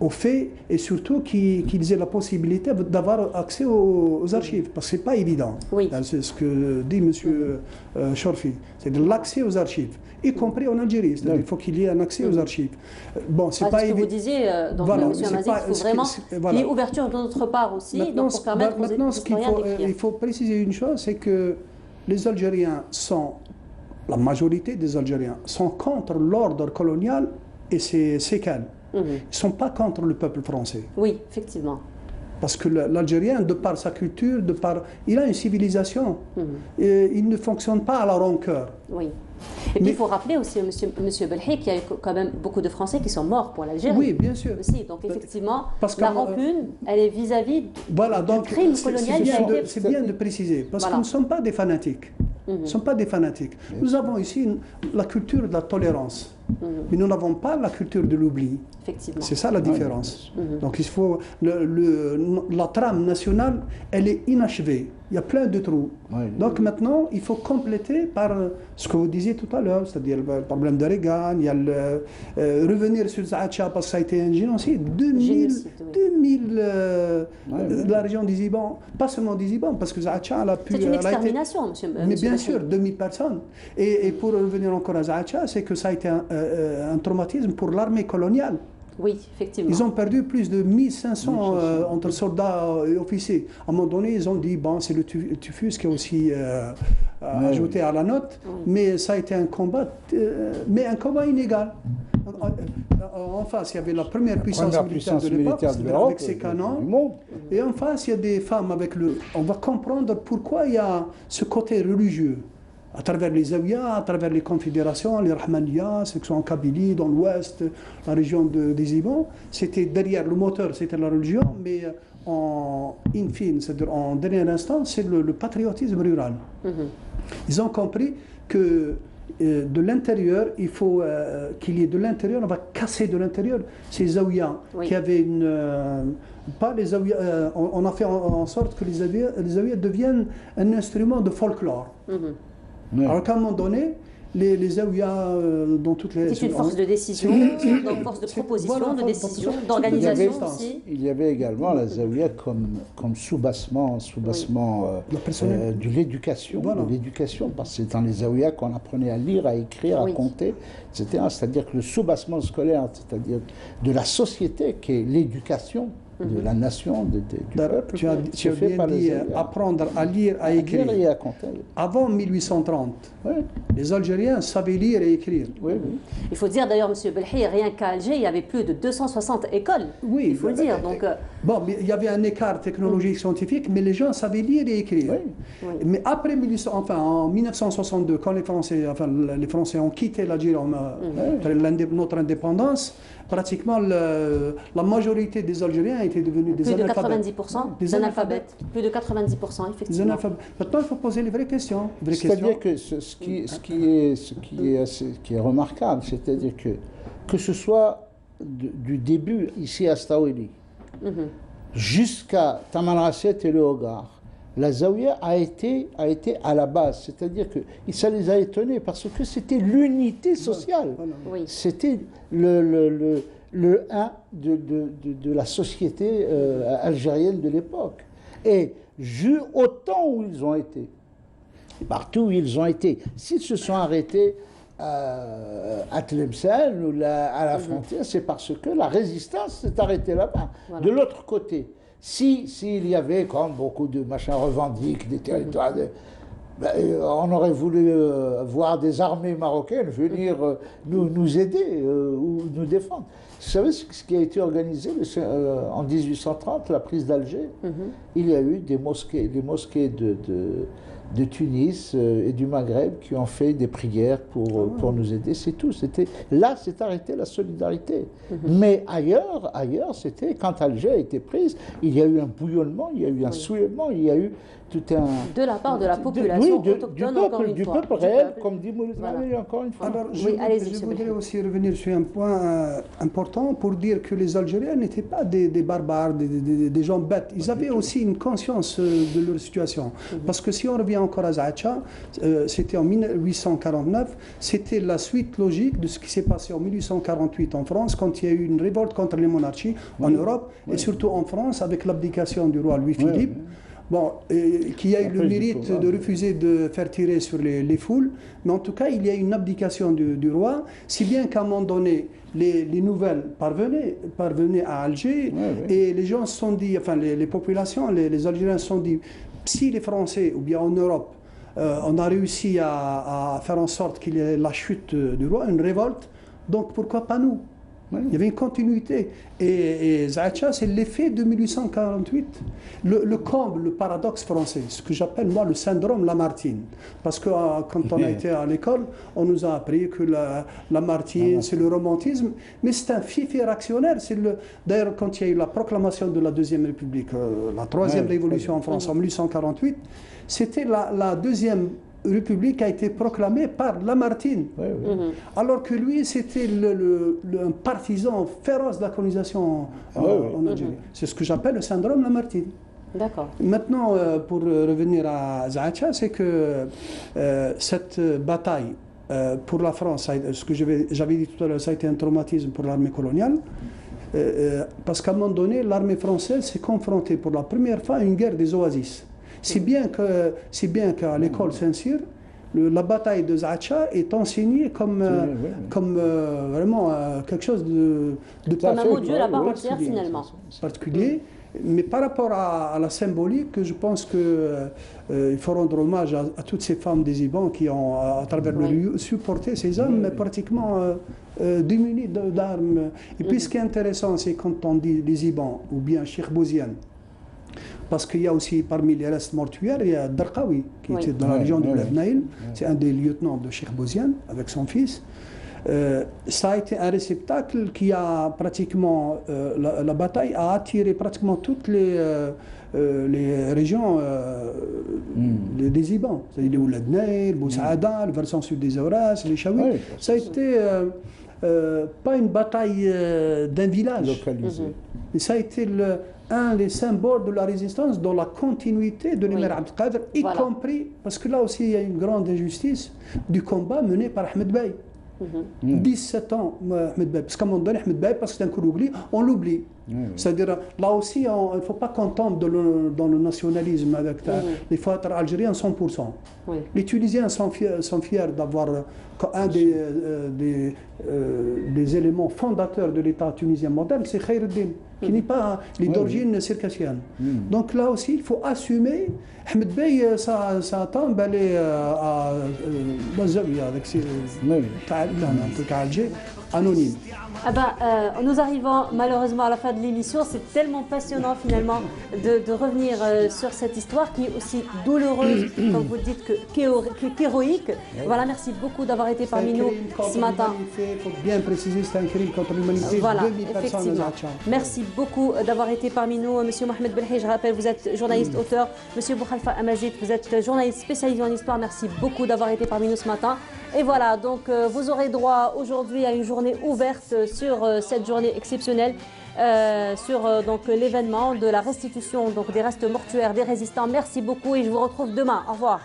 E: aux faits, et surtout qu'ils aient la possibilité d'avoir accès aux archives, parce que ce n'est pas évident.
A: Oui.
E: C'est ce que dit M. Chorfi, c'est de l'accès aux archives, y compris en Algérie. C'est-à-dire qu'il faut qu'il y ait un accès aux archives. Bon, c'est pas évident.
A: Ce que vous disiez, donc,
E: voilà,
A: M. Amazit, il faut vraiment qu'il y ait ouverture de notre part aussi, donc pour permettre aux historiens d'écrire.
E: Il faut préciser une chose, c'est que les Algériens sont, la majorité des Algériens sont contre l'ordre colonial et ses séquelles. Ils ne sont pas contre le peuple français.
A: Oui, effectivement.
E: Parce que l'Algérien, de par sa culture, il a une civilisation. Et il ne fonctionne pas à la rancœur.
A: Oui. Et puis il faut rappeler aussi, Monsieur Belhi, qu'il y a quand même beaucoup de Français qui sont morts pour l'Algérie.
E: Oui, bien sûr.
A: Aussi. Donc effectivement, la rancune, elle est vis-à-vis du crime colonial.
E: C'est bien de préciser, parce que nous ne sommes pas des fanatiques. Ils ne sont pas des fanatiques. Nous avons ici la culture de la tolérance. Mais nous n'avons pas la culture de l'oubli.
A: Effectivement.
E: C'est ça la différence. Donc il faut la trame nationale, elle est inachevée. Il y a plein de trous. Donc maintenant, il faut compléter par ce que vous disiez tout à l'heure, c'est-à-dire le problème de Reagan, il y a revenir sur Zaatcha parce que ça a été un génocide. 2000 la région d'Iziban, pas seulement d'Iziban, parce que Zaatcha a pu...
A: C'est une extermination, monsieur.
E: Mais bien sûr, 2000 personnes. Et pour revenir encore à Zaatcha, c'est que ça a été un traumatisme pour l'armée coloniale.
A: Oui, effectivement.
E: Ils ont perdu plus de 1500 entre soldats et officiers. À un moment donné, ils ont dit, bon, c'est le typhus qui a aussi ajouté à la note, mais ça a été un combat, mais un combat inégal. En face, il y avait la première puissance militaire de l'époque, avec ses canons. Et en face, il y a des femmes avec le... On va comprendre pourquoi il y a ce côté religieux. À travers les Zawiya, à travers les confédérations, les Rahmaniya, ceux qui sont en Kabylie, dans l'ouest, la région des Iban, c'était derrière le moteur, c'était la religion, mais en fine, c'est-à-dire en dernière instance, c'est le patriotisme rural. Ils ont compris que de l'intérieur, il faut qu'il y ait de l'intérieur, on va casser de l'intérieur ces Zawiya qui avaient une... pas les Zawiya, on a fait en sorte que les Zawiya deviennent un instrument de folklore. Alors qu'à un moment donné, les Zawiya dans toutes les...
A: C'est une force de décision, une force de proposition, de décision, d'organisation aussi.
B: Il y avait également la Zawiya comme sous-bassement de l'éducation. Parce que c'est dans les Zawiya qu'on apprenait à lire, à écrire, à compter, etc. C'est-à-dire que le sous-bassement scolaire, c'est-à-dire de la société, qui est l'éducation, de la nation, du peuple.
E: Tu as bien dit apprendre à lire, à écrire.
B: Et à compter.
E: Avant 1830, les Algériens savaient lire et écrire.
A: Il faut dire d'ailleurs, M. Belhi, rien qu'à Alger, il y avait plus de 260 écoles.
E: Oui,
A: il faut le dire. Donc,
E: bon, mais il y avait un écart technologique scientifique, mais les gens savaient lire et écrire. Mais après en 1962, quand les Français ont quitté l'Algérie, notre indépendance, pratiquement la majorité des Algériens étaient devenus des analphabètes.
A: Plus de 90% des analphabètes. Plus de 90%, effectivement.
E: Maintenant, il faut poser les vraies questions.
B: C'est-à-dire que ce qui est remarquable, c'est-à-dire que ce soit du début ici à Staouili, jusqu'à Tamanrasset et le Hogar, la Zawiya a été à la base, c'est-à-dire que ça les a étonnés parce que c'était l'unité sociale. C'était le de la société algérienne de l'époque. Et autant où ils ont été, partout où ils ont été, s'ils se sont arrêtés à Tlemcen ou à la frontière, c'est parce que la résistance s'est arrêtée là-bas. De l'autre côté, s'il y avait, comme beaucoup de machins revendiquent, des territoires, on aurait voulu voir des armées marocaines venir nous aider ou nous défendre. Vous savez ce qui a été organisé en 1830, la prise d'Alger? Il y a eu des mosquées de Tunis et du Maghreb qui ont fait des prières pour nous aider, c'est tout. Là, s'est arrêtée la solidarité. Mais ailleurs, c'était, quand Alger a été prise, il y a eu un bouillonnement, il y a eu un souillement, il y a eu tout un...
A: De la part de la population autochtone, encore une fois.
B: Du peuple réel, comme dit Mouloud encore une fois.
E: Alors, je voudrais aussi revenir sur un point important pour dire que les Algériens n'étaient pas des barbares, des gens bêtes. Ils avaient aussi une conscience de leur situation. Parce que si on revient encore à Zaatcha, c'était en 1849, c'était la suite logique de ce qui s'est passé en 1848 en France, quand il y a eu une révolte contre les monarchies en Europe, et surtout en France, avec l'abdication du roi Louis-Philippe. Bon, qui a eu le mérite de refuser de faire tirer sur les foules, mais en tout cas, il y a une abdication du roi, si bien qu'à un moment donné, les nouvelles parvenaient à Alger, et les gens se sont dit, enfin les populations, les Algériens se sont dit, si les Français, ou bien en Europe, on a réussi à faire en sorte qu'il y ait la chute du roi, une révolte, donc pourquoi pas nous? Il y avait une continuité. Et Zaatcha, c'est l'effet de 1848. Le comble, le paradoxe français, ce que j'appelle moi le syndrome Lamartine. Parce que quand on a été à l'école, on nous a appris que Lamartine, c'est le romantisme, mais c'est un fief réactionnaire. D'ailleurs, quand il y a eu la proclamation de la Deuxième République, la troisième révolution en France en 1848, c'était la deuxième république a été proclamée par Lamartine.
B: Oui, oui.
E: Alors que lui, c'était un partisan féroce de la colonisation en Algérie. C'est ce que j'appelle le syndrome Lamartine.
A: D'accord.
E: Maintenant, pour revenir à Zaacha, c'est que cette bataille pour la France, ce que j'avais dit tout à l'heure, ça a été un traumatisme pour l'armée coloniale. Parce qu'à un moment donné, l'armée française s'est confrontée pour la première fois à une guerre des oasis. Si bien qu'à l'école Saint-Cyr, la bataille de Zaacha est enseignée comme vraiment quelque chose de
A: comme un module à part entière finalement.
E: Particulier. Mais par rapport à la symbolique, je pense qu'il faut rendre hommage à toutes ces femmes des Ibans qui ont, à travers le lieu, supporté ces hommes pratiquement démunis d'armes. Et puis ce qui est intéressant, c'est quand on dit les Ibans ou bien Cheikh Bouziane, parce qu'il y a aussi parmi les restes mortuaires, il y a Darqawi, qui était dans la région de Naïl. C'est un des lieutenants de Cheikh Bouziane, avec son fils. Ça a été un réceptacle qui a pratiquement, la bataille a attiré pratiquement toutes les régions des Ibans, c'est-à-dire les Oulad Naïl, Boussaada, le versant sud des Auras, les Chaouis. Ça a été pas une bataille d'un village, mais ça a été un des symboles de la résistance dans la continuité de l'émir Abdelkader, y compris, parce que là aussi il y a une grande injustice du combat mené par Ahmed Bey. 17 ans, Ahmed Bey. Parce qu'à un moment donné, Ahmed Bey, parce que c'est un Kourougli, on l'oublie. C'est-à-dire, là aussi, il ne faut pas qu'on tombe dans le nationalisme avec les fighters algériens 100%. Les Tunisiens sont fiers d'avoir un des éléments fondateurs de l'État tunisien moderne, c'est Khaireddin, qui n'est pas d'origine circassienne. Donc là aussi, il faut assumer. Ahmed Bey, ça tombe aller à Bazaouia avec ses Alger, anonyme.
A: Ah ben, nous arrivons malheureusement à la fin de l'émission. C'est tellement passionnant finalement de revenir sur cette histoire qui est aussi douloureuse, comme vous dites, qu'héroïque. Voilà, merci beaucoup d'avoir été parmi nous ce matin.
E: Il faut bien préciser, c'est un crime contre l'humanité.
A: Voilà,
E: 2000 personnes.
A: Merci beaucoup d'avoir été parmi nous, Monsieur Mohamed Belhi. Je rappelle, vous êtes journaliste, auteur. Monsieur Bouhalfa Amazit, vous êtes journaliste spécialisé en histoire. Merci beaucoup d'avoir été parmi nous ce matin. Et voilà, donc vous aurez droit aujourd'hui à une journée ouverte sur cette journée exceptionnelle, sur donc l'événement de la restitution donc des restes mortuaires des résistants. Merci beaucoup et je vous retrouve demain. Au revoir.